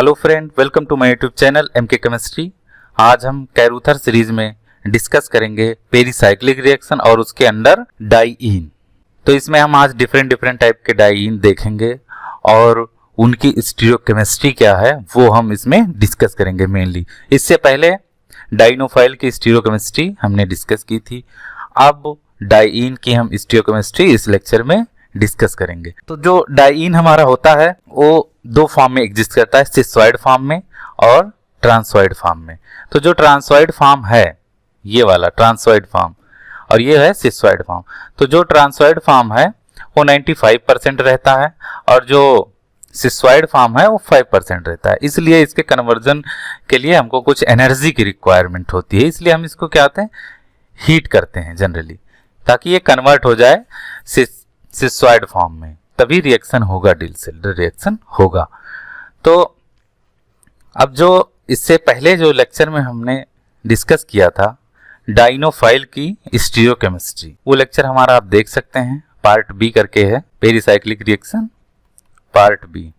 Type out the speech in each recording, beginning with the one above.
Hello friend, welcome to my YouTube channel MK chemistry. आज हम Carruthers series में discuss करेंगे पेरीसाइक्लिक रिएक्शन और उसके अंडर डाइईन। तो इसमें हम आज डिफरेंट टाइप के डाइईन देखेंगे और उनकी स्टीरियोकेमिस्ट्री क्या है वो हम इसमें डिस्कस करेंगे मेनली। इससे पहले डाइनोफाइल की स्टीरियोकेमिस्ट्री हमने डिस्कस की थी। अब डाइईन की हम स्टीरियोकेमिस्ट्री इस लेक्चर में डिस्कस करेंगे। तो जो डाइईन हमारा होता है वो दो फॉर्म में एग्जिस्ट करता है, सिस्सॉइड फॉर्म में और ट्रांसॉइड फॉर्म में। तो जो ट्रांसॉइड फॉर्म है ये वाला ट्रांसॉइड फॉर्म और ये है सिस्सॉइड फॉर्म। तो जो ट्रांसॉइड फॉर्म है वो 95% रहता है और जो सिस्सॉइड फॉर्म है वो 5% रहता है। इसलिए इसके कन्वर्जन के लिए हमको कुछ एनर्जी की रिक्वायरमेंट होती है, इसलिए हम इसको क्या कहते हैं, हीट करते हैं जनरली, ताकि ये कन्वर्ट हो जाए सिस्सॉइड फॉर्म में, तभी रिएक्शन होगा, डिल्सेल्डर रिएक्शन होगा। तो अब जो इससे पहले जो लेक्चर में हमने डिस्कस किया था डाइनोफाइल की स्टीरियोकेमिस्ट्री, वो लेक्चर हमारा आप देख सकते हैं, पार्ट बी करके है, पेरीसाइक्लिक रिएक्शन पार्ट बी।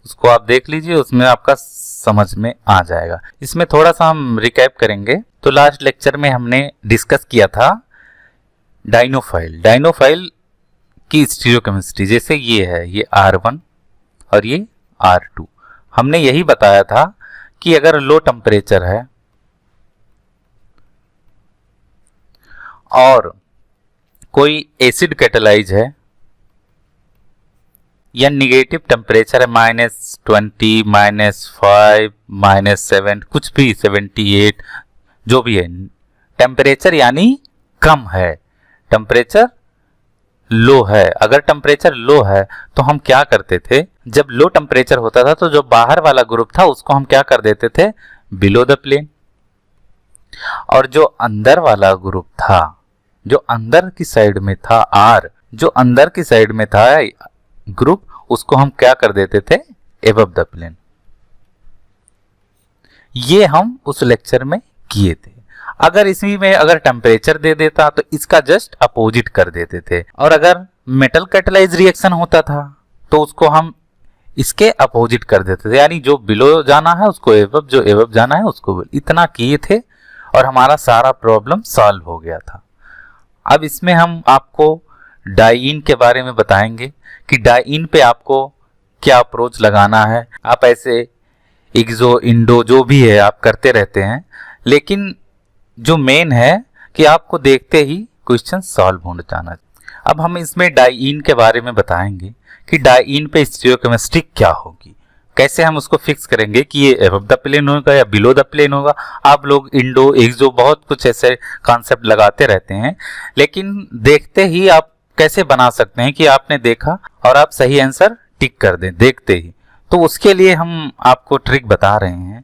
उसको आप देख लीजिए, उसमें आपका समझ में आ जाएगा। इसमें थोड़ा सा हम रिकैप करेंगे। तो लास्ट लेक्चर में हमने डिस्कस किया था डाइनोफाइल की स्टीरियोकेमिस्ट्री। जैसे ये है, ये R1 और ये R2। हमने यही बताया था कि अगर लो टेम्परेचर है और कोई एसिड कैटालाइज है या निगेटिव टेम्परेचर है -20, -5, -7, कुछ भी 78 जो भी है, टेम्परेचर यानी कम है, टेम्परेचर लो है। अगर टेम्परेचर लो है तो हम क्या करते थे, जब लो टेम्परेचर होता था तो जो बाहर वाला ग्रुप था उसको हम क्या कर देते थे, बिलो द प्लेन, और जो अंदर वाला ग्रुप था, जो अंदर की साइड में था R, जो अंदर की साइड में था ग्रुप, उसको हम क्या कर देते थे, एबव द प्लेन। ये हम उस लेक्चर में किए थे। अगर इसी में अगर टेम्परेचर दे देता तो इसका जस्ट अपोजिट कर देते थे, और अगर मेटल कैटालाइज रिएक्शन होता था तो उसको हम इसके अपोजिट कर देते थे, यानी जो बिलो जाना है उसको एबव, जो एबव जाना है उसको बिलो। इतना किए थे और हमारा सारा प्रॉब्लम सॉल्व हो गया था। अब इसमें हम आपको डाइईन के बारे में बताएंगे कि डाइईन पे आपको क्या अप्रोच लगाना है। आप ऐसे एक्सो इंडो जो भी है आप करते रहते हैं, लेकिन जो मेन है कि आपको देखते ही क्वेश्चन सॉल्व हो जाना। अब हम इसमें डाइईन के बारे में बताएंगे कि डाइईन पे स्टीरियोकेमिस्ट्री क्या होगी, कैसे हम उसको फिक्स करेंगे कि ये एबव द प्लेन होगा या बिलो द प्लेन होगा। आप लोग इंडो एक्सो बहुत कुछ ऐसे कॉन्सेप्ट लगाते रहते हैं, लेकिन देखते ही आप कैसे बना सकते हैं कि आपने देखा और आप सही आंसर टिक कर दें देखते ही। तो उसके लिए हम आपको ट्रिक बता रहे हैं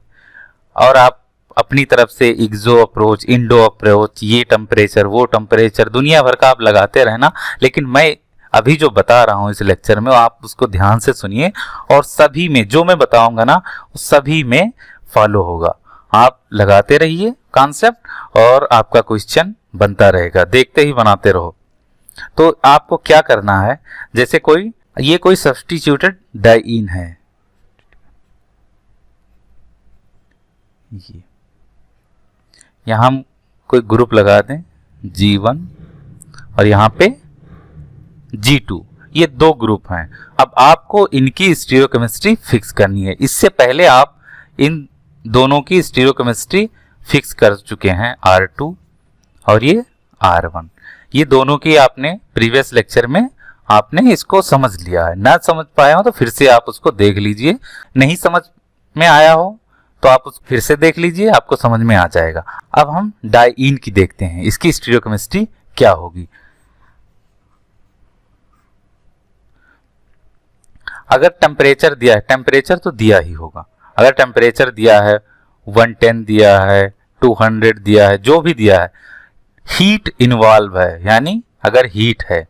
और आप अपनी तरफ से एक्सो अप्रोच, इंडो अप्रोच, ये टेम्परेचर, वो टेम्परेचर, दुनिया भर का आप लगाते रहना। लेकिन मैं अभी जो बता रहा हूँ इस लेक्चर में आप उसको ध्यान से सुनिए और सभी में जो मैं बताऊंगा ना सभी में फॉलो होगा। आप लगाते रहिए कॉन्सेप्ट और आपका क्वेश्चन बनता रहेगा, देखते ही बनाते रहो। तो आपको क्या करना है, जैसे ये कोई सब्स्टिट्यूटेड डाइईन है, ये यहां हम कोई ग्रुप लगा दें G1 और यहां पे G2, ये दो ग्रुप हैं। अब आपको इनकी स्टीरियोकेमिस्ट्री फिक्स करनी है। इससे पहले आप इन दोनों की स्टीरियोकेमिस्ट्री फिक्स कर चुके हैं, R2 और ये R1। ये दोनों की आपने प्रीवियस लेक्चर में आपने इसको समझ लिया है। ना समझ पाया हो तो फिर से आप उसको देख लीजिए, नहीं समझ में आया हो तो आप उसको फिर से देख लीजिए, आपको समझ में आ जाएगा। अब हम डाइईन की देखते हैं, इसकी स्टीरियोकेमिस्ट्री क्या होगी। अगर टेम्परेचर दिया है, टेम्परेचर तो दिया ही होगा, अगर टेम्परेचर दिया है 110 दिया है, 200 दिया है, जो भी दिया है, हीट इन्वॉल्व है, यानी अगर हीट है,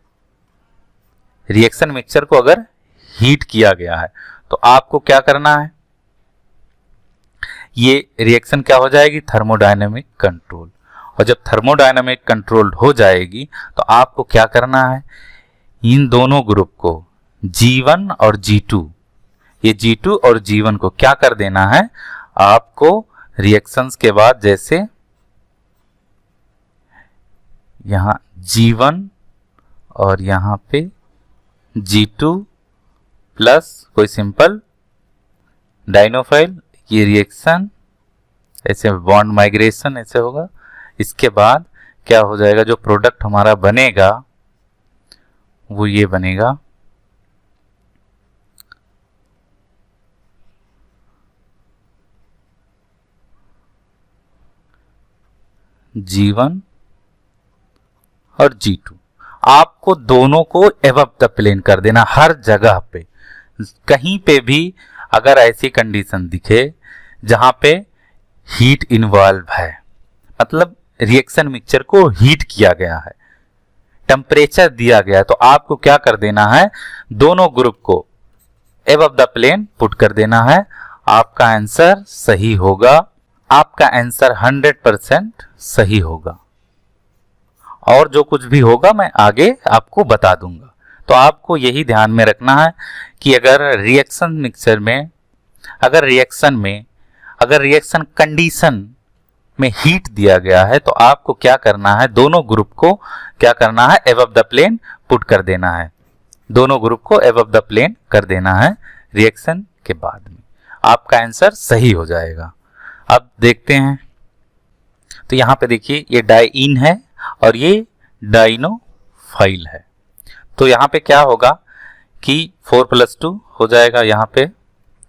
रिएक्शन मिक्सचर को अगर हीट किया गया है तो आपको क्या करना है, ये रिएक्शन क्या हो जाएगी, थर्मोडायनेमिक कंट्रोल। और जब थर्मोडायनेमिक कंट्रोल हो जाएगी तो आपको क्या करना है, इन दोनों ग्रुप को G1 और G2 ये G2 और G1 को क्या कर देना है आपको रिएक्शंस के बाद, जैसे यहां G1 और यहां पे G2 प्लस कोई सिंपल डाइनोफाइल, ये रिएक्शन ऐसे बॉन्ड माइग्रेशन ऐसे होगा। इसके बाद क्या हो जाएगा, जो प्रोडक्ट हमारा बनेगा वो ये बनेगा G1 और G2। आपको दोनों को एबव द प्लेन कर देना हर जगह पे। कहीं पे भी अगर ऐसी कंडीशन दिखे जहां पे हीट इन्वॉल्व है, मतलब रिएक्शन मिक्सचर को हीट किया गया है, टेम्परेचर दिया गया है, तो आपको क्या कर देना है, दोनों ग्रुप को एबव द प्लेन पुट कर देना है। आपका आंसर सही होगा, आपका आंसर 100% सही होगा। और जो कुछ भी होगा मैं आगे आपको बता दूंगा। तो आपको यही ध्यान में रखना है कि अगर रिएक्शन मिक्सचर में, अगर रिएक्शन कंडीशन में हीट दिया गया है, तो आपको क्या करना है, दोनों ग्रुप को क्या करना है, एबव द प्लेन पुट कर देना है। दोनों ग्रुप को एबव द प्लेन कर देना है रिएक्शन के बाद में, आपका आंसर सही हो जाएगा। अब देखते हैं, तो यहां पे देखिए ये डाइईन है और ये डाइनोफाइल है। तो यहां पे क्या होगा कि 4+2 हो जाएगा, यहां पे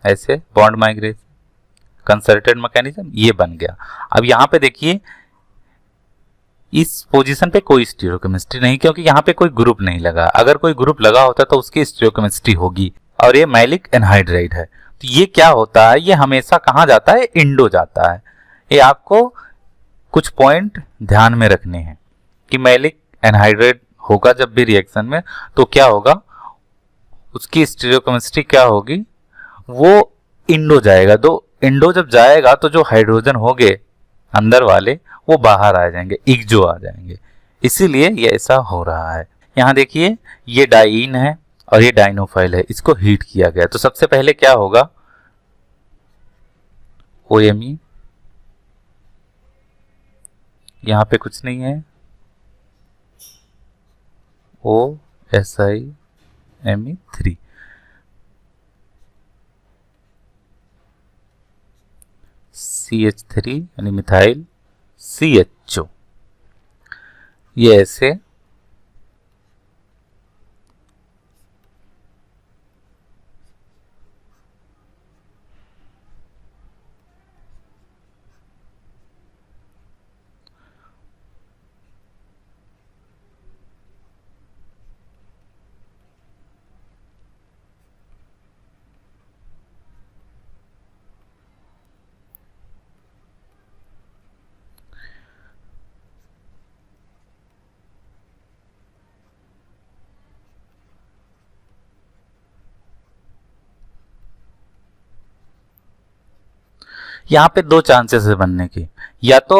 ऐसे बॉन्ड माइग्रेशन कंसर्टेड मैकेनिज्म ये बन गया। अब यहां पे देखिए इस पोजीशन पे कोई स्टीरियोकेमिस्ट्री नहीं, क्योंकि यहां पे कोई ग्रुप नहीं लगा। अगर कोई ग्रुप लगा होता तो उसकी स्टीरियोकेमिस्ट्री होगी, और ये मैलिक एनहाइड्राइड है। तो ये क्या होता है, ये हमेशा कहां जाता है, इंडो जाता है। ये आपको कुछ पॉइंट ध्यान में रखने हैं कि मैलिक एनहाइड्राइड होगा जब भी रिएक्शन में, तो क्या होगा, उसकी स्टीरियोकेमिस्ट्री क्या होगी, वो इंडो जाएगा। तो इंडो जब जाएगा तो जो हाइड्रोजन होंगे अंदर वाले वो बाहर आ जाएंगे, इग्जो आ जाएंगे, इसीलिए ये ऐसा हो रहा है। यहां देखिए ये डाइईन है और ये डाइनोफाइल है, इसको हीट किया गया। तो सबसे पहले क्या होगा, OMe, यहां पे कुछ नहीं है, OSiMe3, CH3 यानी मिथाइल CHO, ये ऐसे यहाँ पे दो चांसेस है बनने की, या तो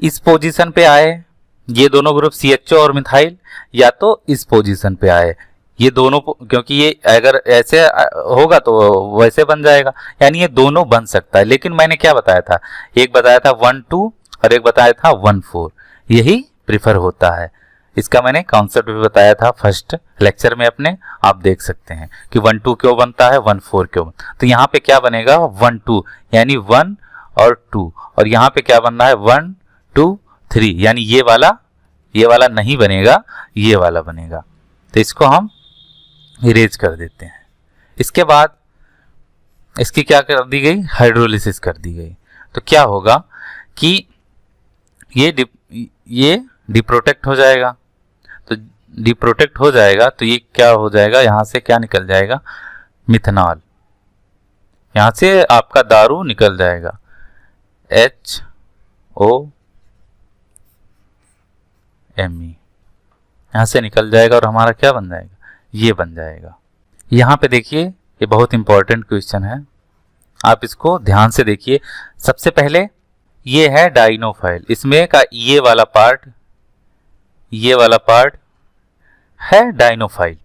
इस पोजीशन पे आए ये दोनों ग्रुप CHO और मिथाइल, या तो इस पोजीशन पे आए ये दोनों, क्योंकि ये अगर ऐसे होगा तो वैसे बन जाएगा, यानी ये दोनों बन सकता है। लेकिन मैंने क्या बताया था, एक बताया था 1-2 और एक बताया था 1-4, यही प्रिफर होता है। इसका मैंने कॉन्सेप्ट भी बताया था फर्स्ट लेक्चर में अपने, आप देख सकते हैं कि 1-2 क्यों बनता है, 1-4 क्यों बनता है। तो यहाँ पे क्या बनेगा, 1-2 यानी 1 और 2, और यहाँ पे क्या बन रहा है, 1-2-3, यानी ये वाला नहीं बनेगा, ये वाला बनेगा। तो इसको हम इरेज कर देते हैं। इसके बाद इसकी क्या कर दी गई, हाइड्रोलिसिस कर दी गई। तो क्या होगा कि ये डिप्रोटेक्ट हो जाएगा। तो डिप्रोटेक्ट हो जाएगा तो ये क्या हो जाएगा, यहां से क्या निकल जाएगा, मिथनॉल, यहां से आपका दारू निकल जाएगा, HOMe यहां से निकल जाएगा, और हमारा क्या बन जाएगा, ये बन जाएगा। यहां पे देखिए ये बहुत इंपॉर्टेंट क्वेश्चन है, आप इसको ध्यान से देखिए। सबसे पहले ये है डाइनोफाइल, इसमें का ये वाला पार्ट है डाइनोफाइल।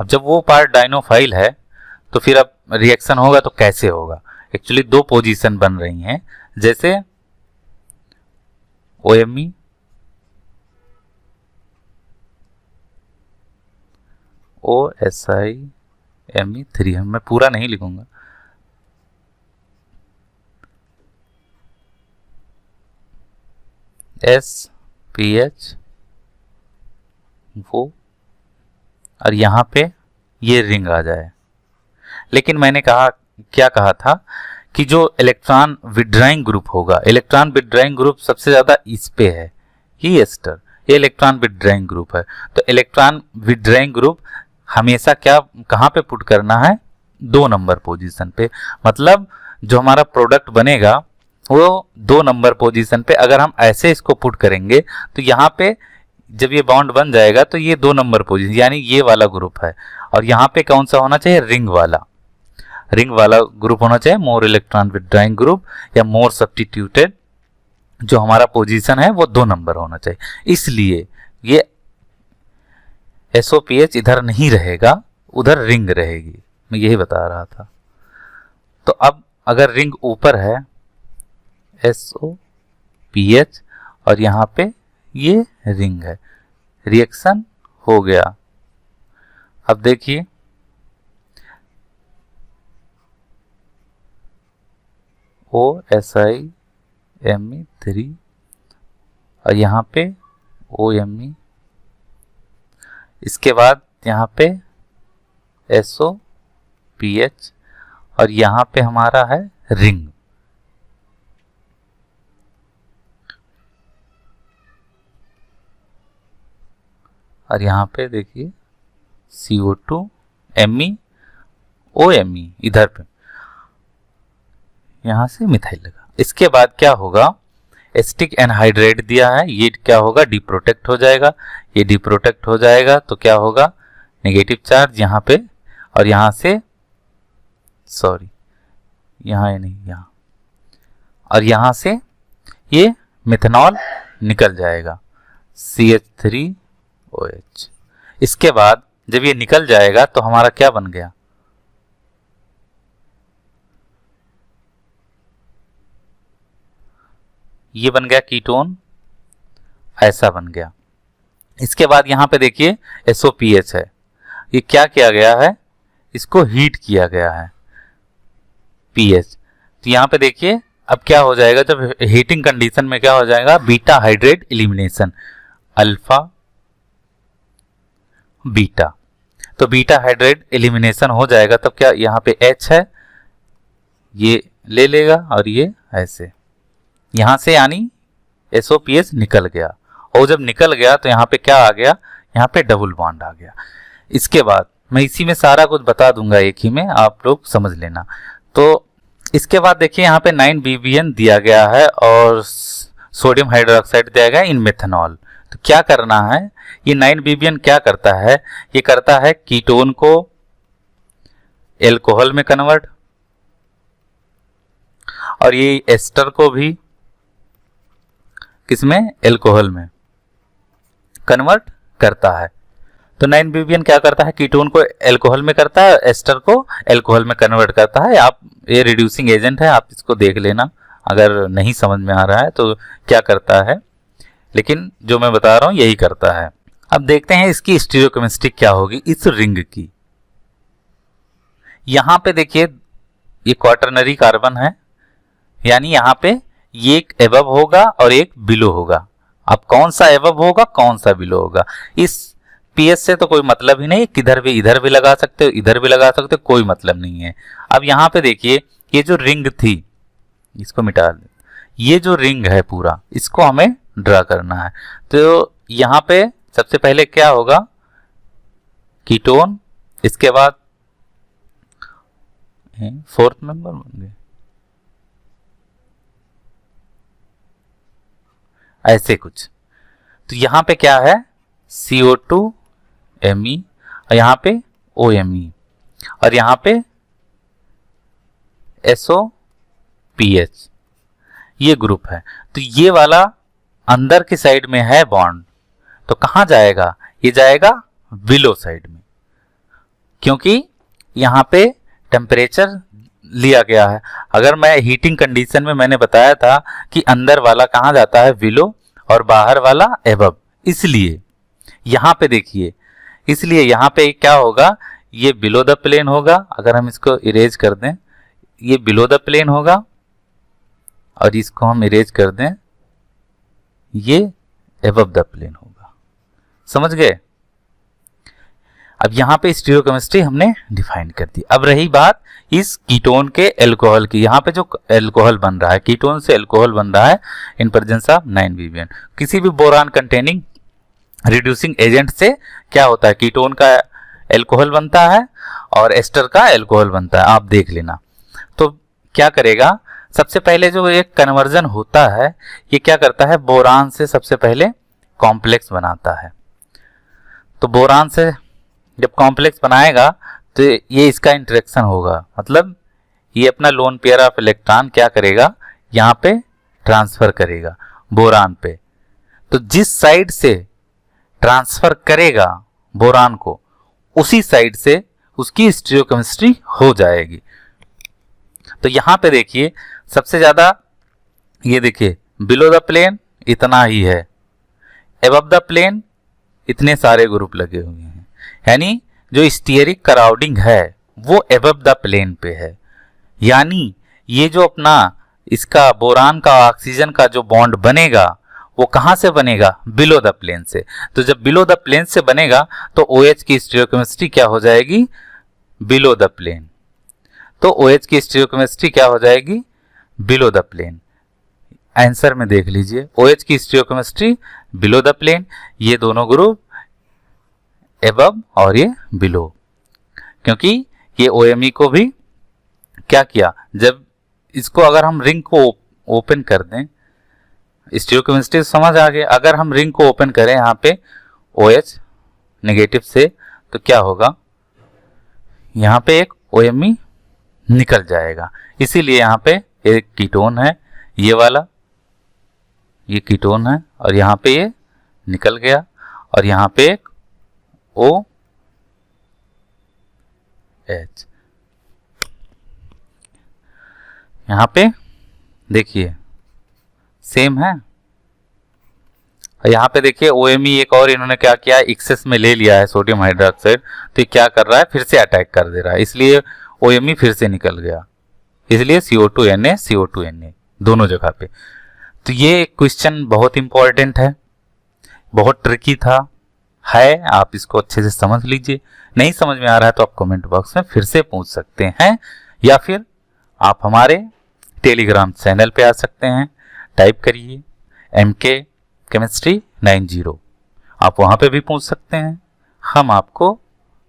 अब जब वो पार्ट डाइनोफाइल है तो फिर अब रिएक्शन होगा तो कैसे होगा। एक्चुअली दो पोजीशन बन रही हैं, जैसे OMe OSIMe3, मैं पूरा नहीं लिखूंगा, SPH वो, और यहां पे ये रिंग आ जाए। लेकिन मैंने क्या कहा था कि जो इलेक्ट्रॉन विड्रॉइंग ग्रुप होगा, इलेक्ट्रॉन विड्रॉइंग ग्रुप सबसे ज्यादा इस पे है, ये एस्टर, ये इलेक्ट्रॉन विड्रॉइंग ग्रुप है। तो इलेक्ट्रॉन विड्रॉइंग ग्रुप हमेशा कहां पे पुट करना है, 2 नंबर पोजीशन पे। मतलब जो हमारा प्रोडक्ट बनेगा वो 2 नंबर पोजीशन पे। अगर हम ऐसे इसको पुट करेंगे तो यहाँ पे जब ये बॉन्ड बन जाएगा तो ये 2 नंबर पोजीशन, यानी ये वाला ग्रुप है। और यहाँ पे कौन सा होना चाहिए, रिंग वाला ग्रुप होना चाहिए, मोर इलेक्ट्रॉन विड्रॉइंग ग्रुप या मोर सब्स्टिट्यूटेड। जो हमारा पोजीशन है वो 2 नंबर होना चाहिए, इसलिए ये SOPH इधर नहीं रहेगा, उधर रिंग रहेगी। मैं यही बता रहा था। तो अब अगर रिंग ऊपर है SOPH और यहाँ पे ये रिंग है, रिएक्शन हो गया। अब देखिए OSIMe3 और यहाँ पे OMe, इसके बाद यहाँ पे SOPH और यहाँ पे हमारा है रिंग। और यहाँ पे देखिए CO2 Me OMe, इधर पे यहां से मिथाइल लगा। इसके बाद क्या होगा, एसिटिक एनहाइड्रेट दिया है, ये क्या होगा, डिप्रोटेक्ट हो जाएगा। ये डिप्रोटेक्ट हो जाएगा तो क्या होगा, नेगेटिव चार्ज यहाँ पे, और यहाँ से सॉरी यहाँ नहीं, यहाँ, और यहाँ से ये मिथेनॉल निकल जाएगा CH3OH। इसके बाद जब ये निकल जाएगा तो हमारा क्या बन गया, ये बन गया कीटोन, ऐसा बन गया। इसके बाद यहां पे देखिए SOPH है, ये क्या किया गया है, इसको हीट किया गया है pH। तो यहां पे देखिए अब क्या हो जाएगा, जब हीटिंग कंडीशन में क्या हो जाएगा, beta hydrate elimination, alpha beta. तो बीटा हाइड्रेट एलिमिनेशन हो जाएगा तब क्या, यहाँ पे H है, ये ले लेगा और ये ऐसे यहां से, यानी SOPH निकल गया। और जब निकल गया तो यहाँ पे क्या आ गया, यहाँ पे डबल बॉन्ड आ गया। इसके बाद मैं इसी में सारा कुछ बता दूंगा एक ही में, आप लोग समझ लेना। तो इसके बाद देखिए यहाँ पे 9BBN दिया गया है और सोडियम हाइड्रोक्साइड दिया गया इन मेथनॉल। तो क्या करना है, ये 9BBN क्या करता है, ये करता है कीटोन को एल्कोहल में कन्वर्ट, और ये एस्टर को भी किसमें, एल्कोहल में कन्वर्ट करता है। तो 9BBN क्या करता है, कीटोन को एल्कोहल में करता है, एस्टर को एल्कोहल में कन्वर्ट करता है। आप ये रिड्यूसिंग एजेंट है, आप इसको देख लेना अगर नहीं समझ में आ रहा है तो क्या करता है, लेकिन जो मैं बता रहा हूं यही करता है। अब देखते हैं इसकी स्टीरियोकेमिस्ट्री क्या होगी इस रिंग की। यहां पे देखिए ये क्वाटरनरी कार्बन है, यानी यहां पे ये एक एबव होगा और एक बिलो होगा। अब कौन सा एबव होगा कौन सा बिलो होगा, इस पीएच से तो कोई मतलब ही नहीं, किधर भी, इधर भी लगा सकते हो, इधर भी लगा सकते हो, कोई मतलब नहीं है। अब यहाँ पे देखिए ये जो रिंग थी इसको मिटा दे, ये जो रिंग है पूरा इसको हमें ड्रा करना है। तो यहाँ पे सबसे पहले क्या होगा, कीटोन, इसके बाद 4th मेंबर बन गए, ऐसे कुछ। तो यहां पे क्या है, CO2 Me और यहां पे OMe और यहां पे SOPH, ये ग्रुप है। तो ये वाला अंदर की साइड में है बॉन्ड, तो कहां जाएगा, ये जाएगा बिलो साइड में, क्योंकि यहां पे टेम्परेचर लिया गया है। अगर मैं हीटिंग कंडीशन में मैंने बताया था कि अंदर वाला कहाँ जाता है, बिलो, और बाहर वाला एबव, इसलिए यहाँ पे देखिए, इसलिए यहाँ पे क्या होगा, ये बिलो द प्लेन होगा। अगर हम इसको इरेज कर दें, ये बिलो द प्लेन होगा, और इसको हम इरेज कर दें, ये एबव द प्लेन होगा। समझ गए? अब यहाँ पे स्टीरियोकेमिस्ट्री हमने डिफाइन कर दी। अब रही बात इस कीटोन के एल्कोहल की। यहाँ पे जो एल्कोहल बन रहा है, कीटोन से एल्कोहल बन रहा है इन प्रेजेंस ऑफ 9-ppn। किसी भी बोरान कंटेनिंग रिड्यूसिंग एजेंट से क्या होता है, कीटोन का एल्कोहल बनता है और एस्टर का एल्कोहल बनता है, आप देख लेना। तो क्या करेगा, सबसे पहले जो एक कन्वर्जन होता है, ये क्या करता है, बोरान से सबसे पहले कॉम्प्लेक्स बनाता है। तो बोरान से जब कॉम्प्लेक्स बनाएगा तो ये इसका इंटरेक्शन होगा, मतलब ये अपना लोन पेयर ऑफ इलेक्ट्रॉन क्या करेगा, यहाँ पे ट्रांसफर करेगा बोरान पे। तो जिस साइड से ट्रांसफर करेगा बोरान को, उसी साइड से उसकी स्टीरियोकेमिस्ट्री हो जाएगी। तो यहां पे देखिए सबसे ज्यादा, ये देखिए बिलो द प्लेन इतना ही है, एबव द प्लेन इतने सारे ग्रुप लगे हुए हैं, यानी जो स्टीयरिक क्राउडिंग है वो एबव द प्लेन पे है। यानी ये जो अपना इसका बोरान का ऑक्सीजन का जो बॉन्ड बनेगा वो कहां से बनेगा, बिलो द प्लेन से। तो जब बिलो द प्लेन से बनेगा तो OH की स्टीरियोकेमिस्ट्री क्या हो जाएगी, बिलो द प्लेन। तो OH की स्टीरियोकेमिस्ट्री क्या हो जाएगी, बिलो द प्लेन। आंसर में देख लीजिए, OH की स्टीरियोकेमिस्ट्री बिलो द प्लेन, ये दोनों ग्रुप एबव और ये बिलो, क्योंकि ये OMe को भी क्या किया, जब इसको अगर हम रिंग को ओपन कर दें, स्टीरियोकेमिस्ट्री समझ आ गए, अगर हम रिंग को ओपन करें यहाँ पे OH नेगेटिव से, तो क्या होगा, यहाँ पे एक OMe निकल जाएगा। इसीलिए यहाँ पे एक कीटोन है, ये वाला, ये कीटोन है, और यहाँ पे ये निकल गया, और यहाँ पे एक OH। यहाँ पे देखिए सेम है, और यहाँ पे देखिए OMe एक और इन्होंने क्या किया, एक्सेस में ले लिया है सोडियम हाइड्रोक्साइड, तो ये क्या कर रहा है, फिर से अटैक कर दे रहा है, इसलिए OMe फिर से निकल गया, इसलिए CO2Na CO2Na दोनों जगह पे। तो ये क्वेश्चन बहुत इंपॉर्टेंट है, बहुत ट्रिकी था है, आप इसको अच्छे से समझ लीजिए। नहीं समझ में आ रहा है तो आप कमेंट बॉक्स में फिर से पूछ सकते हैं, या फिर आप हमारे टेलीग्राम चैनल पे आ सकते हैं, टाइप करिए MK केमिस्ट्री 90, आप वहां पे भी पूछ सकते हैं, हम आपको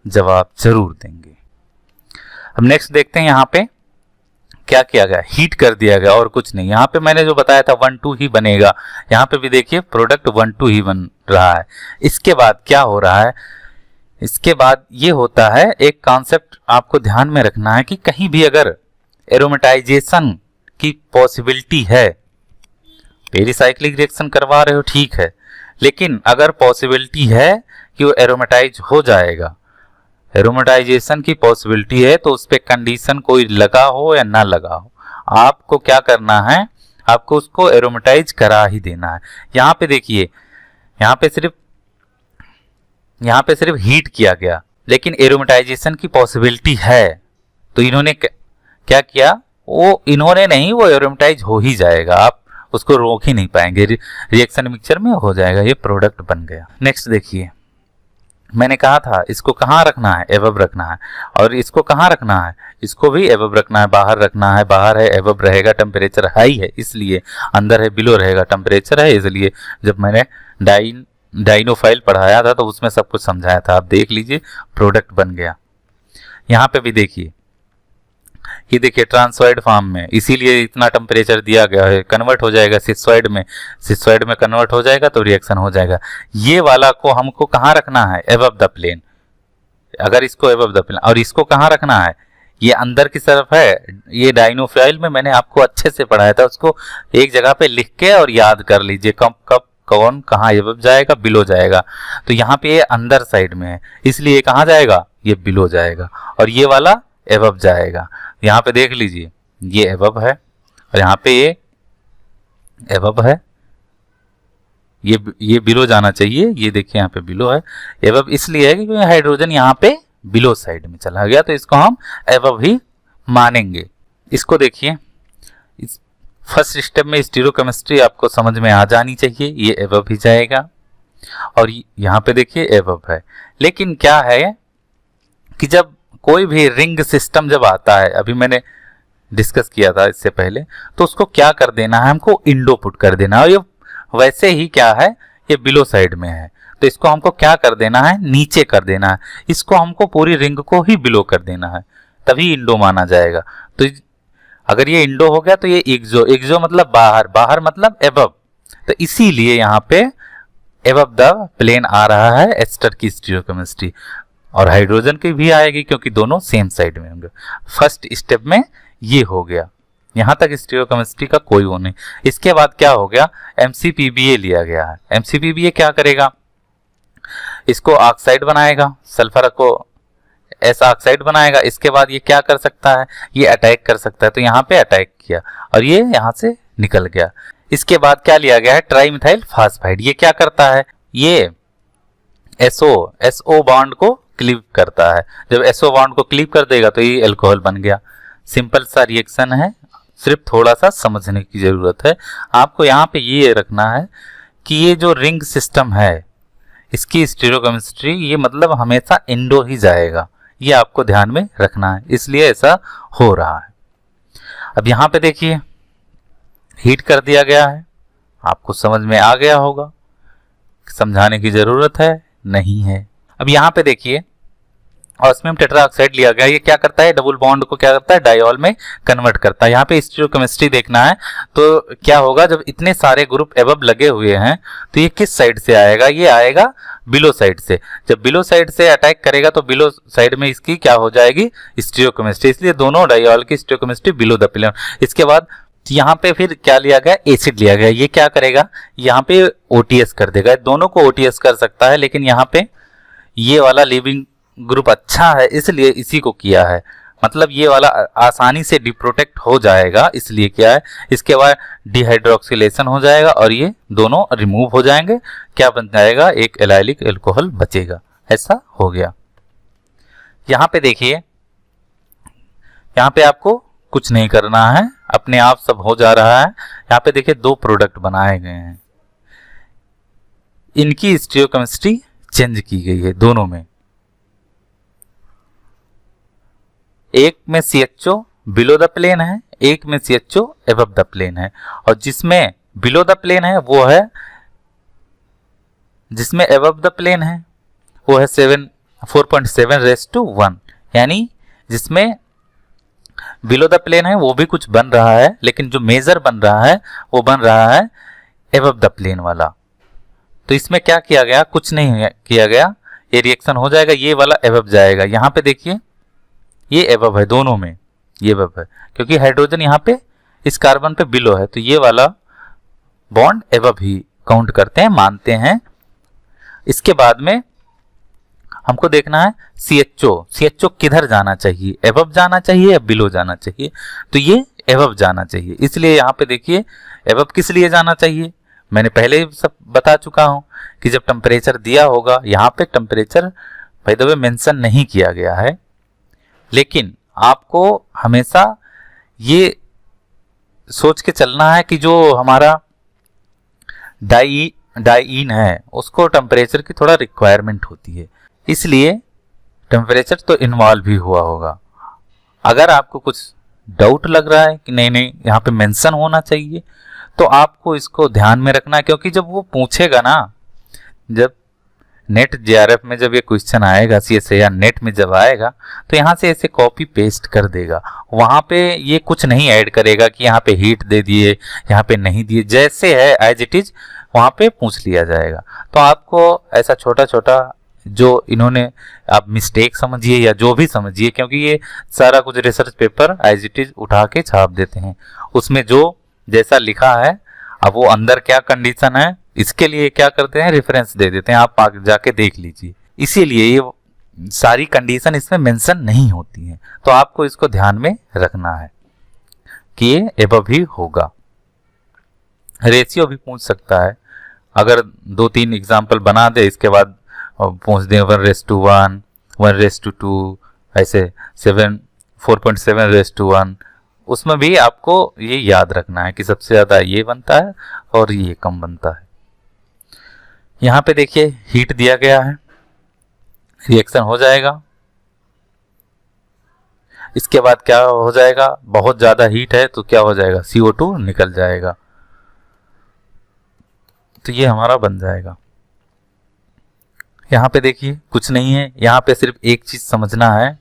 जवाब जरूर देंगे। अब नेक्स्ट देखते हैं, यहाँ पे क्या किया गया, हीट कर दिया गया और कुछ नहीं। यहाँ पे मैंने जो बताया था 1,2 ही बनेगा, यहाँ पे भी देखिए प्रोडक्ट 1,2 ही बन रहा है। इसके बाद क्या हो रहा है, इसके बाद ये होता है, एक कॉन्सेप्ट आपको ध्यान में रखना है कि कहीं भी अगर एरोमेटाइजेशन की पॉसिबिलिटी है, पेरिसाइक्लिक रिएक्शन करवा रहे हो ठीक है, लेकिन अगर पॉसिबिलिटी है कि वो एरोमेटाइज हो जाएगा, एरोमेटाइजेशन की पॉसिबिलिटी है, तो उस पर कंडीशन कोई लगा हो या ना लगा हो, आपको क्या करना है, आपको उसको एरोमेटाइज करा ही देना है। यहाँ पे देखिए, यहाँ पे सिर्फ हीट किया गया, लेकिन एरोमेटाइजेशन की पॉसिबिलिटी है, तो इन्होंने क्या किया, वो इन्होंने नहीं, वो एरोमेटाइज हो ही जाएगा, आप उसको रोक ही नहीं पाएंगे, रिएक्शन मिक्सचर में हो जाएगा, ये प्रोडक्ट बन गया। नेक्स्ट देखिए, मैंने कहा था इसको कहाँ रखना है, एबव रखना है, और इसको कहाँ रखना है, इसको भी एबव रखना है, बाहर रखना है, बाहर है एबव रहेगा, टेम्परेचर हाई है इसलिए, अंदर है बिलो रहेगा, टेम्परेचर है इसलिए। जब मैंने डाइनोफाइल पढ़ाया था तो उसमें सब कुछ समझाया था, आप देख लीजिए, प्रोडक्ट बन गया। यहाँ पे भी देखिए, ये देखिए ट्रांसॉइड फॉर्म में, इसीलिए इतना टेम्परेचर दिया गया है, कन्वर्ट हो जाएगा सिस्सॉइड में, सिस्सॉइड में कन्वर्ट हो जाएगा तो रिएक्शन हो जाएगा। ये वाला को हमको कहाँ रखना है, एबव द प्लेन, अगर इसको एबव द प्लेन, और इसको कहाँ रखना है, ये अंदर की तरफ है। ये डाइनोफाइल में मैंने आपको अच्छे से पढ़ाया था, उसको एक जगह पे लिख के और याद कर लीजिए, कब कब कौन कहाँ एबव जाएगा, बिलो जाएगा। तो यहाँ पे ये अंदर साइड में है, इसलिए कहाँ जाएगा, ये बिलो जाएगा, और ये वाला एबव जाएगा। यहाँ पे देख लीजिए ये एबव है और यहाँ पे ये एबव है, ये बिलो जाना चाहिए। ये देखिए यहाँ पे बिलो है। एबव इसलिए है क्योंकि हाइड्रोजन यहाँ पे बिलो साइड में चला गया, तो इसको हम एबव ही मानेंगे। इसको देखिए, इस फर्स्ट स्टेप में स्टीरियोकेमिस्ट्री आपको समझ में आ जानी चाहिए। ये एबव ही जाएगा और यहाँ पे देखिए एबव है। लेकिन क्या है कि जब कोई भी रिंग सिस्टम जब आता है, अभी मैंने डिस्कस किया था इससे पहले, तो उसको क्या कर देना है, हमको इंडो पुट कर देना है। और ये वैसे ही क्या है, ये बिलो साइड में है, तो इसको हमको क्या कर देना है, नीचे कर देना है। इसको हमको पूरी रिंग को ही बिलो कर देना है, तभी इंडो माना जाएगा। तो अगर ये इंडो हो गया तो ये एक्सो, एक्सो मतलब बाहर, बाहर मतलब एबव, तो इसीलिए यहाँ पे एबव द प्लेन आ रहा है एस्टर की स्टीरियोकेमिस्ट्री। और हाइड्रोजन की भी आएगी क्योंकि दोनों सेम साइड में होंगे। फर्स्ट स्टेप में ये हो गया, यहां तक स्टीरियोकेमिस्ट्री का कोई वो नहीं। इसके बाद क्या हो गया, एमसीपीबीए लिया गया है। एमसीपीबीए क्या करेगा, इसको ऑक्साइड बनाएगा, सल्फर को ऐसा ऑक्साइड बनाएगा। इसके बाद ये क्या कर सकता है, ये अटैक कर सकता है, तो यहाँ पे अटैक किया और ये यहाँ से निकल गया। इसके बाद क्या लिया गया है, ट्राईमिथाइल फास्फाइड। ये क्या करता है, ये एसओ बॉन्ड को क्लीव करता है। जब एसओ बॉन्ड को क्लीव कर देगा तो ये अल्कोहल बन गया। सिंपल सा रिएक्शन है, सिर्फ थोड़ा सा समझने की जरूरत है। आपको यहाँ पे ये रखना है कि ये जो रिंग सिस्टम है इसकी स्टीरियोकेमिस्ट्री, ये मतलब हमेशा इंडो ही जाएगा, ये आपको ध्यान में रखना है, इसलिए ऐसा हो रहा है। अब यहाँ पे देखिए हीट कर दिया गया है, आपको समझ में आ गया होगा, समझाने की जरूरत है नहीं है। अब यहाँ पे देखिए ऑस्मियम टेट्राऑक्साइड लिया गया, ये क्या करता है, डबल बॉन्ड को क्या करता है, डायऑल में कन्वर्ट करता है। यहाँ पे स्टीरियोकेमिस्ट्री देखना है तो क्या होगा, जब इतने सारे ग्रुप एबव लगे हुए हैं तो ये किस साइड से आएगा, ये आएगा बिलो साइड से। जब बिलो साइड से अटैक करेगा तो बिलो साइड में इसकी क्या हो जाएगी, स्टीरियोकेमिस्ट्री, इसलिए दोनों डायऑल की स्टीरियोकेमिस्ट्री बिलो द प्लेन। इसके बाद यहाँ पे फिर क्या लिया गया, एसिड लिया गया। ये क्या करेगा, यहाँ पे ओटीएस कर देगा, दोनों को ओटीएस कर सकता है, लेकिन यहाँ पे ये वाला लिविंग ग्रुप अच्छा है इसलिए इसी को किया है, मतलब ये वाला आसानी से डिप्रोटेक्ट हो जाएगा, इसलिए क्या है। इसके बाद डिहाइड्रोक्सिलेशन हो जाएगा और ये दोनों रिमूव हो जाएंगे, क्या बन जाएगा, एक एलाइलिक अल्कोहल बचेगा। ऐसा हो गया। यहाँ पे देखिए, यहाँ पे आपको कुछ नहीं करना है, अपने आप सब हो जा रहा है। यहाँ पे देखिए दो प्रोडक्ट बनाए गए हैं, इनकी स्टीरियोकेमिस्ट्री चेंज की गई है दोनों में। एक में CHO बिलो द प्लेन है, एक में CHO एबव द प्लेन है, और जिसमें बिलो द प्लेन है वो है, जिसमें एबव द प्लेन है वो है 4.7:1, यानी जिसमें बिलो द प्लेन है वो भी कुछ बन रहा है, लेकिन जो मेजर बन रहा है वो बन रहा है एबव द प्लेन वाला। तो इसमें क्या किया गया, कुछ नहीं किया गया, ये रिएक्शन हो जाएगा, ये वाला एबव जाएगा। यहाँ पे देखिए ये एबव है, दोनों में ये एबव है, क्योंकि हाइड्रोजन यहाँ पे इस कार्बन पे बिलो है, तो ये वाला बॉन्ड एबव ही काउंट करते हैं, मानते हैं। इसके बाद में हमको देखना है CHO किधर जाना चाहिए, एबव जाना चाहिए या बिलो जाना चाहिए, तो ये एबव जाना चाहिए। इसलिए यहाँ पे देखिए एबव किस लिए जाना चाहिए, मैंने पहले ही सब बता चुका हूं कि जब टेम्परेचर दिया होगा, यहाँ पे temperature by the way mention नहीं किया गया है, लेकिन आपको हमेशा ये सोच के चलना है कि जो हमारा डाइईन है उसको टेम्परेचर की थोड़ा रिक्वायरमेंट होती है, इसलिए टेम्परेचर तो इन्वॉल्व भी हुआ होगा। अगर आपको कुछ डाउट लग रहा है कि नहीं यहाँ पे मेंशन होना चाहिए, तो आपको इसको ध्यान में रखना है, क्योंकि जब वो पूछेगा ना, जब नेट जेआरएफ में जब ये क्वेश्चन आएगा, सीएसए या नेट में जब आएगा, तो यहाँ से ऐसे कॉपी पेस्ट कर देगा, वहां पे ये कुछ नहीं ऐड करेगा कि यहाँ पे हीट दे दिए, यहाँ पे नहीं दिए, जैसे है एज इट इज वहां पे पूछ लिया जाएगा। तो आपको ऐसा छोटा छोटा जो इन्होंने, आप मिस्टेक समझिए या जो भी समझिए, क्योंकि ये सारा कुछ research paper as it is उठा के छाप देते हैं, उसमें जो जैसा लिखा है, अब वो अंदर क्या कंडीशन है इसके लिए क्या करते हैं, रेफरेंस दे देते हैं, आप आगे जाके देख लीजिए। इसीलिए ये सारी कंडीशन इसमें मेंशन नहीं होती हैं, तो आपको इसको ध्यान में रखना है कि ये एबव ही होगा। रेशियो भी पूछ सकता है, अगर 2-3 एग्जाम्पल बना दे इसके बाद पूछ दे 1:1, 1:2, ऐसे 4.7:1, उसमें भी आपको ये याद रखना है कि सबसे ज्यादा ये बनता है और ये कम बनता है। यहाँ पे देखिए हीट दिया गया है, रिएक्शन हो जाएगा। इसके बाद क्या हो जाएगा, बहुत ज्यादा हीट है तो क्या हो जाएगा, CO2 निकल जाएगा, तो ये हमारा बन जाएगा। यहाँ पे देखिए कुछ नहीं है, यहाँ पे सिर्फ एक चीज समझना है।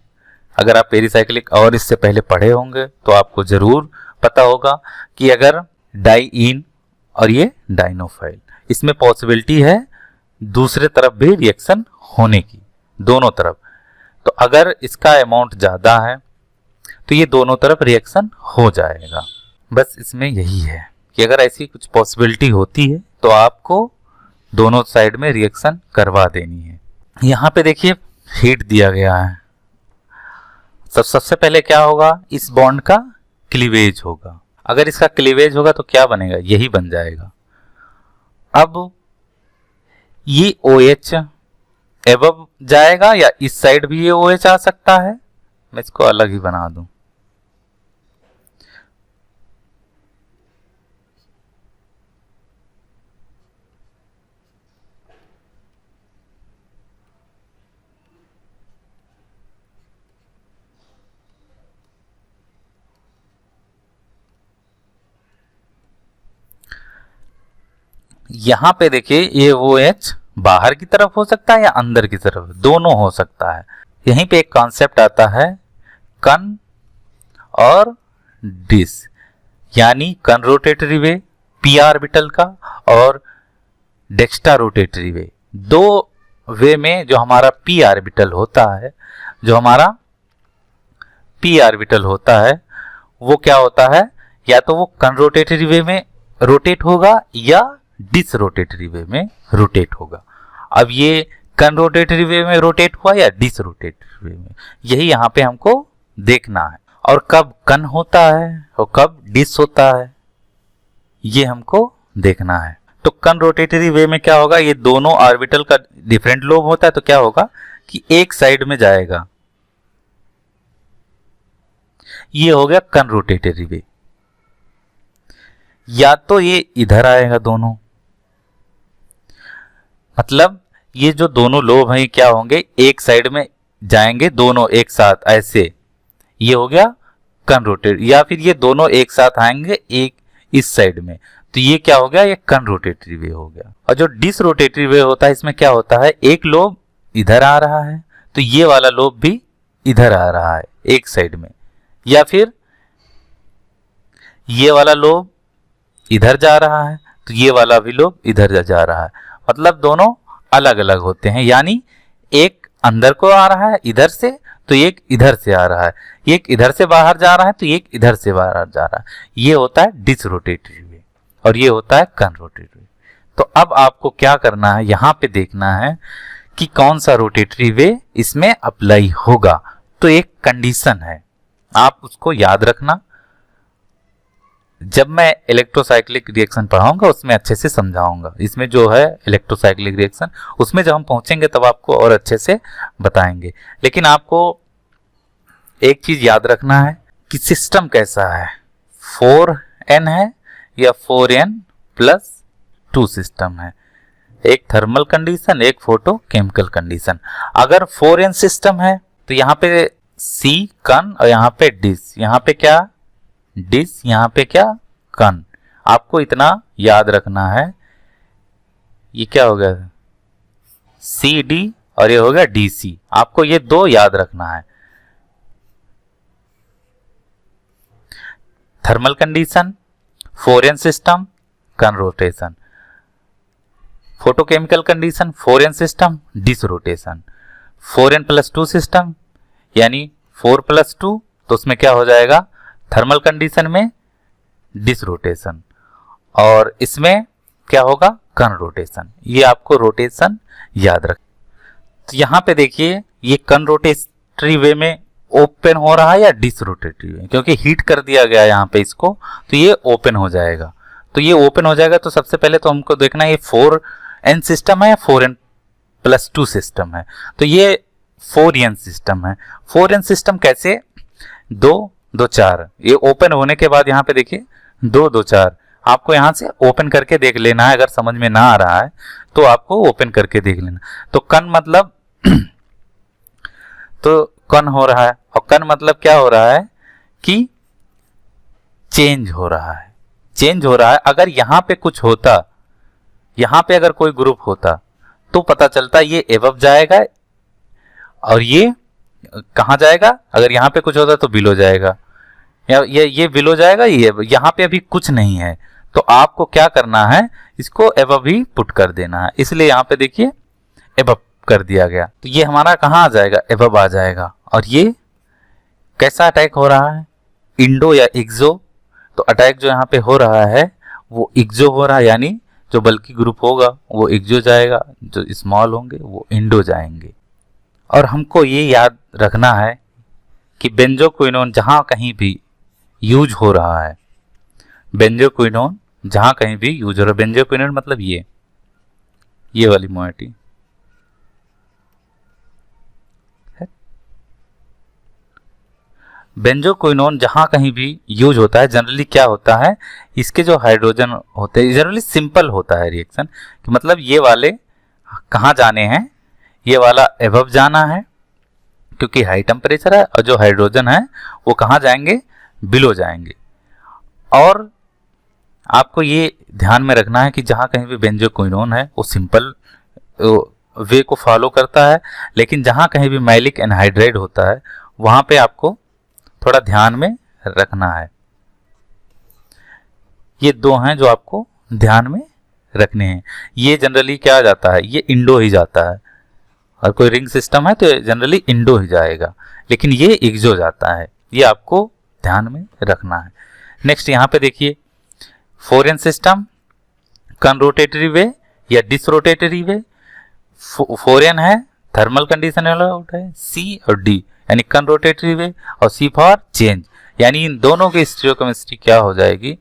अगर आप पेरिसाइक्लिक और इससे पहले पढ़े होंगे तो आपको जरूर पता होगा कि अगर डाइईन और ये डाइनोफाइल, इसमें पॉसिबिलिटी है दूसरे तरफ भी रिएक्शन होने की, दोनों तरफ। तो अगर इसका अमाउंट ज्यादा है तो ये दोनों तरफ रिएक्शन हो जाएगा। बस इसमें यही है कि अगर ऐसी कुछ पॉसिबिलिटी होती है तो आपको दोनों साइड में रिएक्शन करवा देनी है। यहाँ पे देखिए हीट दिया गया है, सबसे पहले क्या होगा, इस बॉन्ड का क्लीवेज होगा। अगर इसका क्लीवेज होगा तो क्या बनेगा, यही बन जाएगा। अब ये OH एबव जाएगा या इस साइड भी ये OH आ सकता है, मैं इसको अलग ही बना दूं। यहां पे देखिए ये OH बाहर की तरफ हो सकता है या अंदर की तरफ, दोनों हो सकता है। यहीं पे एक कॉन्सेप्ट आता है कन और डिस, यानी कन रोटेटरी वे p ऑर्बिटल का और डेक्स्टा रोटेटरी वे। दो वे में जो हमारा p ऑर्बिटल होता है, जो हमारा p ऑर्बिटल होता है वो क्या होता है, या तो वो कन रोटेटरी वे में रोटेट होगा या डिस रोटेटरी वे में रोटेट होगा। अब ये कन रोटेटरी वे में रोटेट हुआ या डिस रोटेटरी वे में, यही यहाँ पे हमको देखना है। और कब कन होता है और कब डिस होता है ये हमको देखना है। तो कन रोटेटरी वे में क्या होगा, ये दोनों ऑर्बिटल का डिफरेंट लोब होता है, तो क्या होगा कि एक साइड में जाएगा, ये हो गया कन रोटेटरी वे। या तो ये इधर आएगा दोनों, मतलब ये जो दोनों लोब हैं क्या होंगे, एक साइड में जाएंगे दोनों एक साथ ऐसे, ये हो गया कन रोटेट। या फिर ये दोनों एक साथ आएंगे एक इस साइड में, तो ये क्या हो गया, ये कन रोटेटरी वे हो गया। और जो डिस रोटेटरी वे होता है, इसमें क्या होता है, एक लोब इधर आ रहा है तो ये वाला लोब भी इधर आ रहा है एक साइड में, या फिर ये वाला लोब इधर जा रहा है तो ये वाला भी लोब इधर जा रहा है। मतलब दोनों अलग अलग होते हैं, यानी एक अंदर को आ रहा है इधर से तो एक इधर से आ रहा है, एक इधर से बाहर जा रहा है तो एक इधर से बाहर जा रहा है। ये होता है डिस रोटेटरी वे और ये होता है कन रोटेटरी वे। तो अब आपको क्या करना है, यहाँ पे देखना है कि कौन सा रोटेटरी वे इसमें अप्लाई होगा। तो एक कंडीशन है, आप उसको याद रखना। जब मैं इलेक्ट्रोसाइक्लिक रिएक्शन पढ़ाऊंगा उसमें अच्छे से समझाऊंगा। इसमें जो है इलेक्ट्रोसाइक्लिक रिएक्शन, उसमें जब हम पहुंचेंगे तब आपको और अच्छे से बताएंगे। लेकिन आपको एक चीज याद रखना है कि सिस्टम कैसा है, 4n है या 4n+2 सिस्टम है। एक थर्मल कंडीशन, एक फोटो केमिकल कंडीशन। अगर 4n सिस्टम है तो यहाँ पे C कन और यहाँ पे डिस, यहाँ पे क्या डिस, यहाँ पे क्या कन। आपको इतना याद रखना है, ये क्या हो गया CD और ये हो गया DC। आपको ये दो याद रखना है, thermal condition, 4n system, con rotation. Photochemical condition, 4n system, dis rotation. 4n+2 system यानी 4+2, तो उसमें क्या हो जाएगा, थर्मल कंडीशन में डिस रोटेशन और इसमें क्या होगा, कन रोटेशन। ये आपको रोटेशन याद रख। तो यहाँ पे देखिए ये कनरोटेटरी वे में ओपन हो रहा है या डिसरोटेटरी वे, क्योंकि हीट कर दिया गया यहाँ पे इसको, तो ये ओपन हो जाएगा। तो ये ओपन हो जाएगा, तो सबसे पहले तो हमको देखना है ये 4n सिस्टम है या 4n+2 सिस्टम है। तो ये 4n सिस्टम है। 4n सिस्टम कैसे, 2 2 4, ये ओपन होने के बाद यहाँ पे देखिए 2 2 4, आपको यहाँ से ओपन करके देख लेना है। अगर समझ में ना आ रहा है तो आपको ओपन करके देख लेना। तो कन मतलब तो कन हो रहा है, और कन मतलब क्या हो रहा है कि चेंज हो रहा है, चेंज हो रहा है। अगर यहाँ पे कुछ होता, यहाँ पे अगर कोई ग्रुप होता तो पता चलता ये एबव जाएगा और ये कहाँ जाएगा। अगर यहाँ पे कुछ होता तो बिलो जाएगा, या ये बिलो जाएगा, ये यहाँ पे अभी कुछ नहीं है, तो आपको क्या करना है, इसको एबव ही पुट कर देना है। इसलिए यहाँ पे देखिए एबव कर दिया गया, तो ये हमारा कहाँ आ जाएगा, एबव आ जाएगा। और ये कैसा अटैक हो रहा है, इंडो या एक्सो। तो अटैक जो यहाँ पे हो रहा है वो एक्सो हो रहा है, यानी जो बल्कि ग्रुप होगा वो एक्सो जाएगा, जो स्मॉल होंगे वो इंडो जाएंगे। और हमको ये याद रखना है कि बेंजोक्विनोन जहाँ कहीं भी यूज हो रहा है, बेंजोक्विनोन जहाँ कहीं भी यूज हो रहा है, बेंजोक्विनोन मतलब ये वाली मोइटी, बेंजोक्विनोन जहां कहीं भी यूज होता है, जनरली क्या होता है, इसके जो हाइड्रोजन होते हैं जनरली सिंपल होता है रिएक्शन, कि मतलब ये वाले कहाँ जाने हैं, ये वाला एबव जाना है क्योंकि हाई टेम्परेचर है, और जो हाइड्रोजन है वो कहाँ जाएंगे, बिलो जाएंगे। और आपको ये ध्यान में रखना है कि जहां कहीं भी बेंजोक्विनोन है वो सिंपल वे को फॉलो करता है, लेकिन जहां कहीं भी मैलिक एनहाइड्राइड होता है वहां पे आपको थोड़ा ध्यान में रखना है। ये दो हैं जो आपको ध्यान में रखने हैं। ये जनरली क्या जाता है, ये इंडो ही जाता है, और कोई रिंग सिस्टम है तो जनरली इंडो ही जाएगा, लेकिन ये एक्सो जाता है, ये आपको ध्यान में रखना है। नेक्स्ट यहाँ पे देखिए 4n सिस्टम, कनरोटेटरी वे या डिसरोटेटरी वे। 4n है थर्मल कंडीशन अलाउड है, C और D यानी कनरोटेटरी वे, और C फॉर चेंज, यानी इन दोनों की स्टीरियोकेमिस्ट्री क्या हो जाएगी,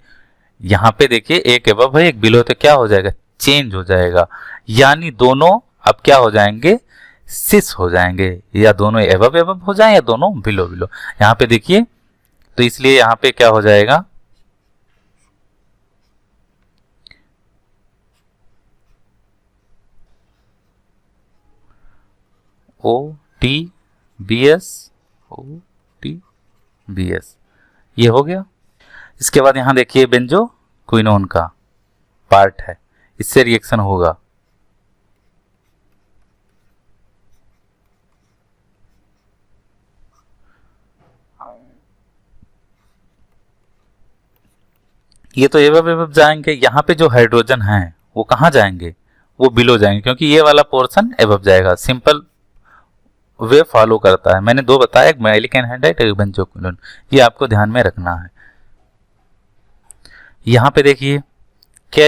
यहाँ पे देखिए एक एबव है एक बिलो, तो क्या हो जाएगा, चेंज हो जाएगा, यानी दोनों अब क्या हो जाएंगे, सिस हो जाएंगे, या दोनों एबव एबव हो जाए या दोनों बिलो बिलो। यहाँ पे देखिए, तो इसलिए यहाँ पे क्या हो जाएगा, OTBS OTBS, ये हो गया। इसके बाद यहां देखिए बेंजोक्विनोन का पार्ट है, इससे रिएक्शन होगा। ये तो एबव जाएंगे, यहाँ पे जो हाइड्रोजन है वो कहाँ जाएंगे, वो बिलो जाएंगे, क्योंकि ये वाला पोर्शन एबव जाएगा, सिंपल वे फॉलो करता है। मैंने दो बताया, एक मैलिक एनहाइड्राइड एक बेंजोक्विनोन, ये आपको ध्यान में रखना है। यहाँ पे देखिए क्या,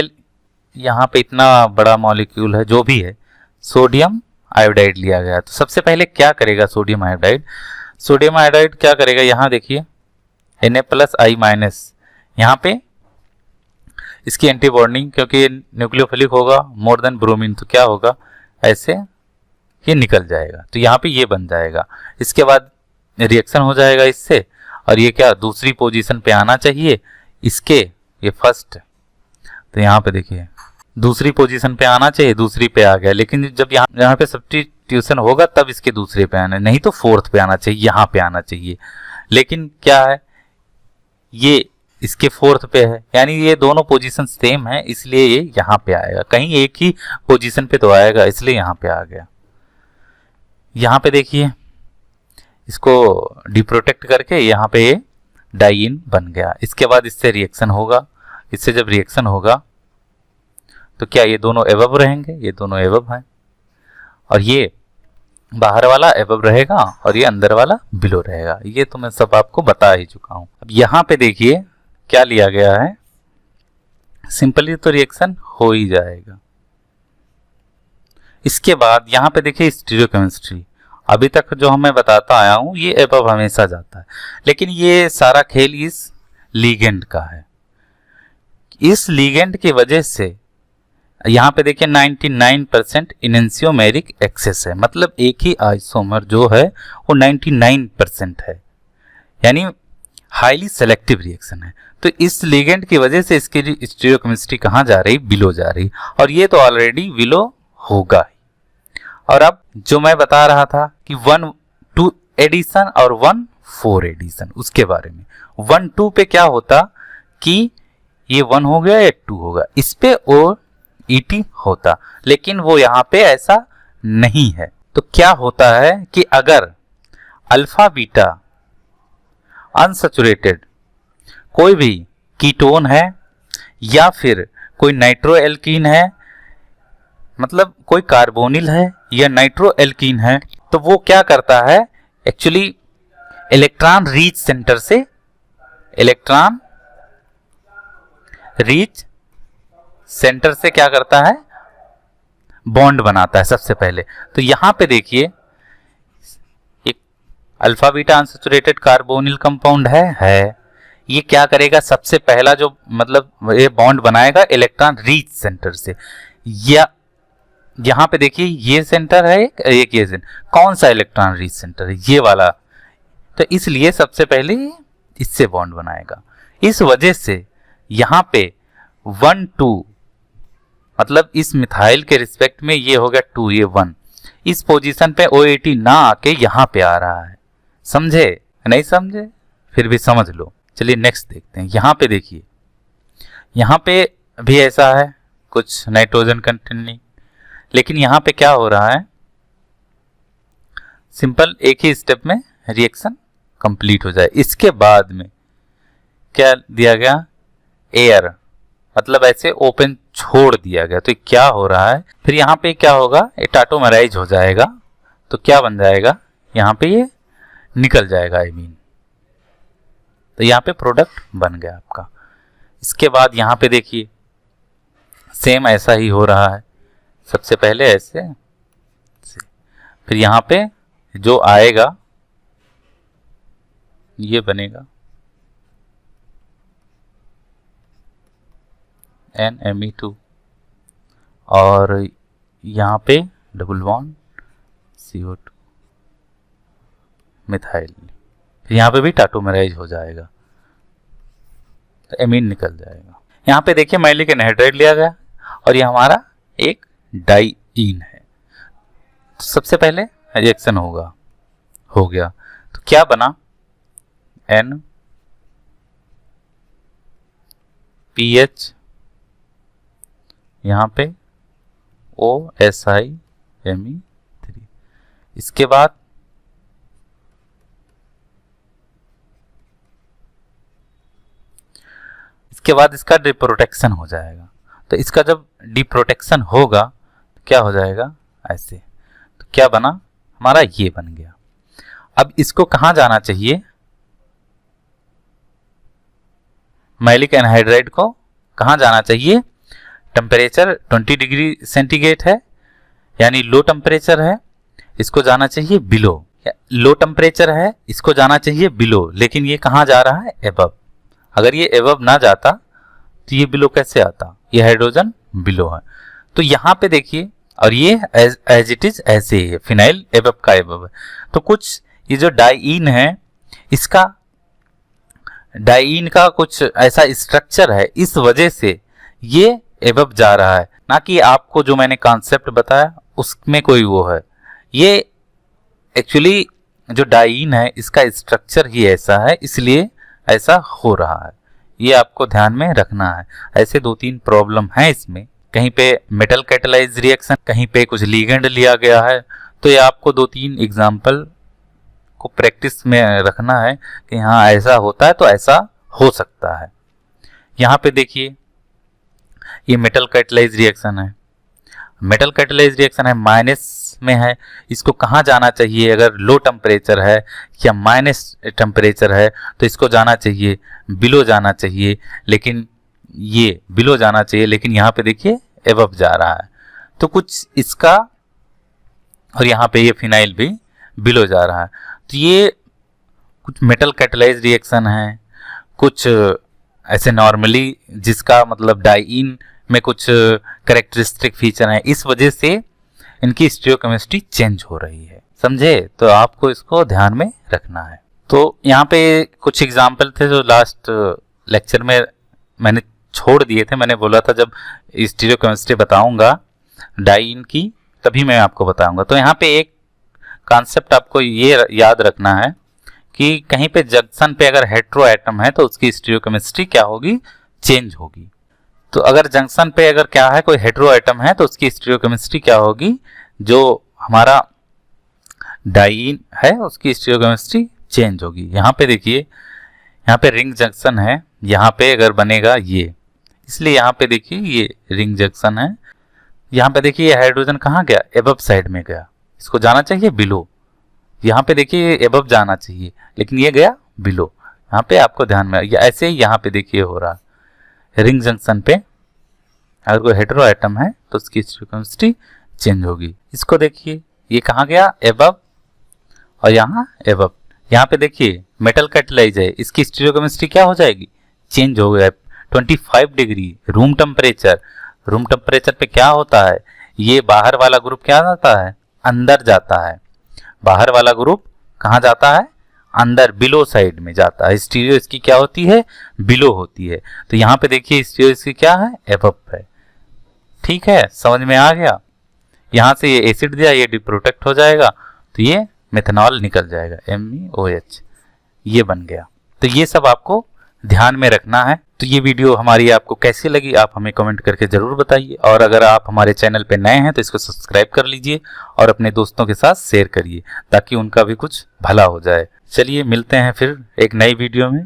यहाँ पे इतना बड़ा मॉलिक्यूल है जो भी है, सोडियम आयोडाइड लिया गया। तो सबसे पहले क्या करेगा सोडियम आयोडाइड, सोडियम आयोडाइड क्या करेगा, यहाँ देखिए Na+I-, यहाँ पे इसकी एंटी बॉन्डिंग, क्योंकि न्यूक्लियोफिलिक होगा मोर देन ब्रोमीन, तो क्या होगा, ऐसे ये निकल जाएगा, तो यहाँ पे ये बन जाएगा। इसके बाद रिएक्शन हो जाएगा इससे, और ये क्या दूसरी पोजीशन पे आना चाहिए इसके, ये फर्स्ट, तो यहाँ पे देखिए दूसरी पोजीशन पे आना चाहिए, दूसरी पे आ गया, लेकिन जब यहाँ पे सब्स्टिट्यूशन होगा तब इसके दूसरे पे आना, नहीं तो फोर्थ पे आना चाहिए, यहाँ पे आना चाहिए, लेकिन क्या है ये इसके फोर्थ पे है, यानी ये दोनों पोजीशन सेम है, इसलिए ये यहाँ पे आएगा, कहीं एक ही पोजीशन पे तो आएगा, इसलिए यहाँ पे आ गया। यहाँ पे देखिए इसको डिप्रोटेक्ट करके यहाँ पे ये डाइइन बन गया। इसके बाद इससे रिएक्शन होगा, इससे जब रिएक्शन होगा तो क्या ये दोनों एबव रहेंगे, ये दोनों एबव हैं, और ये बाहर वाला एबव रहेगा और ये अंदर वाला बिलो रहेगा। ये तो मैं सब आपको बता ही चुका हूं। अब यहाँ पे देखिए क्या लिया गया है, सिंपली तो रिएक्शन हो ही जाएगा। इसके बाद यहाँ पे देखिए स्टीरियोकेमिस्ट्री, अभी तक जो मैं बताता आया हूं ये एबव हमेशा जाता है, लेकिन ये सारा खेल इस लीगेंड का है। इस लीगेंड की वजह से यहाँ पे देखिए 99% इनेंशियोमेरिक एक्सेस है, मतलब एक ही आइसोमर जो है वो 99% है, यानी हाईली सेलेक्टिव रिएक्शन है। तो इस लिगेंड की वजह से इसकी स्टीरियोकेमिस्ट्री कहाँ जा रही, बिलो जा रही, और ये तो ऑलरेडी बिलो होगा ही। और अब जो मैं बता रहा था कि 1-2 एडिशन और 1-4 एडिशन, उसके बारे में 1-2 पे क्या होता कि ये 1 हो गया या 2 होगा, इस पे ओ ईटी होता, लेकिन वो यहाँ पे ऐसा नहीं है। तो क्या होता है कि अगर अल्फा बीटा अनसैचुरेटेड कोई भी कीटोन है या फिर कोई नाइट्रो एल्कीन है, मतलब कोई कार्बोनिल है या नाइट्रो एल्कीन है, तो वो क्या करता है एक्चुअली इलेक्ट्रॉन रीच सेंटर से इलेक्ट्रॉन रीच सेंटर से क्या करता है, बॉन्ड बनाता है सबसे पहले। तो यहां पे देखिए एक alpha beta unsaturated carbonyl compound है, ये क्या करेगा, सबसे पहला जो मतलब ये बॉन्ड बनाएगा इलेक्ट्रॉन रीच सेंटर से, या यहां पे देखिए ये सेंटर है एक ये सेंटर, कौन सा इलेक्ट्रॉन रीच सेंटर है, ये वाला, तो इसलिए सबसे पहले इससे बॉन्ड बनाएगा। इस वजह से यहां पे 1-2 मतलब इस मिथाइल के रिस्पेक्ट में ये हो गया 2, ये 1, इस पोजीशन पे OAT ना आके यहां पे आ रहा है। समझे नहीं समझे, फिर भी समझ लो। चलिए नेक्स्ट देखते हैं। यहां पे देखिए, यहां पे भी ऐसा है कुछ नाइट्रोजन कंटेनिंग, लेकिन यहां पे क्या हो रहा है, सिंपल एक ही स्टेप में रिएक्शन कंप्लीट हो जाए। इसके बाद में क्या दिया गया, एयर, मतलब ऐसे ओपन छोड़ दिया गया। तो क्या हो रहा है, फिर यहाँ पे क्या होगा, ये टाटोमराइज हो जाएगा, तो क्या बन जाएगा, यहाँ पे ये निकल जाएगा एमीन, तो यहाँ पे प्रोडक्ट बन गया आपका। इसके बाद यहाँ पे देखिए सेम ऐसा ही हो रहा है, सबसे पहले ऐसे, फिर यहाँ पे जो आएगा ये बनेगा NMe2, और यहाँ पे डबल बॉन्ड CO2 मिथाइल, फिर यहाँ पे भी टाटोमराइज हो जाएगा, तो एमीन निकल जाएगा। यहाँ पे देखिए मैलिक एनहाइड्राइड लिया गया और ये हमारा एक डाइईन है। तो सबसे पहले रिएक्शन होगा, हो गया, तो क्या बना, N PH, यहाँ पे OSI-Me3, इसके बाद इसका डिप्रोटेक्शन हो जाएगा। तो इसका जब डिप्रोटेक्शन होगा तो क्या हो जाएगा, ऐसे, तो क्या बना हमारा, ये बन गया। अब इसको कहाँ जाना चाहिए, मैलिक एनहाइड्राइड को कहाँ जाना चाहिए, टेम्परेचर 20 डिग्री सेंटीग्रेड है, यानी लो टेम्परेचर है, इसको जाना चाहिए बिलो, लो टेम्परेचर है, इसको जाना चाहिए बिलो, लेकिन ये कहाँ जा रहा है, एबव। अगर ये एबव ना जाता तो ये बिलो कैसे आता, ये हाइड्रोजन बिलो है। तो यहाँ पे देखिए, और ये एज इट इज ऐसे ही है, फिनाइल एबव का एबव है। तो कुछ ये जो डाइईन है, इसका डाइईन का कुछ ऐसा स्ट्रक्चर है, इस वजह से ये एबव जा रहा है, ना कि आपको जो मैंने कॉन्सेप्ट बताया उसमें कोई वो है। ये एक्चुअली जो डाइईन है इसका स्ट्रक्चर ही ऐसा है, इसलिए ऐसा हो रहा है, ये आपको ध्यान में रखना है। ऐसे 2-3 प्रॉब्लम है इसमें, कहीं पे मेटल कैटालाइज रिएक्शन, कहीं पे कुछ लिगेंड लिया गया है, तो ये आपको 2-3 एग्जाम्पल को प्रैक्टिस में रखना है कि हाँ ऐसा होता है तो ऐसा हो सकता है। यहाँ पे देखिए ये मेटल कैटालाइज रिएक्शन है, मेटल कैटालाइज रिएक्शन है, माइनस में है, इसको कहाँ जाना चाहिए, अगर लो टेम्परेचर है या माइनस टेम्परेचर है तो इसको जाना चाहिए बिलो जाना चाहिए, लेकिन ये बिलो जाना चाहिए, लेकिन यहाँ पे देखिए एबव जा रहा है। तो कुछ इसका, और यहाँ पे ये फिनाइल भी बिलो जा रहा है। तो ये कुछ मेटल कैटलाइज रिएक्शन है, कुछ ऐसे नॉर्मली जिसका मतलब डाइइन में कुछ कैरेक्टरिस्टिक फीचर है, इस वजह से इनकी स्टीरियोकेमिस्ट्री चेंज हो रही है, समझे। तो आपको इसको ध्यान में रखना है। तो यहाँ पे कुछ एग्जाम्पल थे जो लास्ट लेक्चर में मैंने छोड़ दिए थे। मैंने बोला था जब स्टीरियोकेमिस्ट्री बताऊंगा डाइइन की तभी मैं आपको बताऊंगा। तो यहाँ पे एक कॉन्सेप्ट आपको ये याद रखना है कि कहीं पे जंक्शन पे अगर हेटेरो एटम है तो उसकी स्टीरियोकेमिस्ट्री क्या होगी, चेंज होगी। तो अगर जंक्शन पे अगर क्या है, कोई हेटेरो एटम है तो उसकी स्टीरियोकेमिस्ट्री क्या होगी, जो हमारा डाइइन है उसकी स्टीरियोकेमिस्ट्री चेंज होगी। यहाँ पे देखिए, यहाँ पे रिंग जंक्शन है, यहाँ पे अगर बनेगा ये, इसलिए यहाँ पे देखिए ये रिंग जंक्शन है। यहाँ पे देखिए ये हाइड्रोजन कहाँ गया, एबव साइड में गया, इसको जाना चाहिए बिलो। यहाँ पे देखिए ये एबव जाना चाहिए लेकिन ये गया बिलो। यहाँ पे आपको ध्यान में, ऐसे ही यहाँ पे देखिए हो रहा, रिंग जंक्शन पे अगर कोई हेटेरो एटम है तो उसकी स्टीरियोकेमिस्ट्री चेंज होगी। इसको देखिए ये कहाँ गया, एबव, और यहाँ एबव। यहाँ पे देखिए मेटल कैटलाइज है, इसकी स्टीरियोकेमिस्ट्री क्या हो जाएगी, चेंज हो गया। 25 degree room temperature, room temperature पे क्या होता है, ये बाहर वाला ग्रुप क्या जाता है, अंदर जाता है। बाहर वाला ग्रुप कहाँ जाता है, अंदर, बिलो साइड में जाता है। स्टीरियो इसकी क्या होती है, बिलो होती है। तो यहाँ पे देखिए स्टीरियो इसकी क्या है, एबव है। ठीक है, समझ में आ गया। यहाँ से ये एसिड दिया, ये डिप्रोटेक्ट हो जाएगा तो ये मेथनॉल निकल जाएगा, MeOH, ये बन गया। तो ये सब आपको ध्यान में रखना है। तो ये वीडियो हमारी आपको कैसी लगी आप हमें कमेंट करके जरूर बताइए, और अगर आप हमारे चैनल पे नए हैं तो इसको सब्सक्राइब कर लीजिए और अपने दोस्तों के साथ शेयर करिए ताकि उनका भी कुछ भला हो जाए। चलिए मिलते हैं फिर एक नई वीडियो में।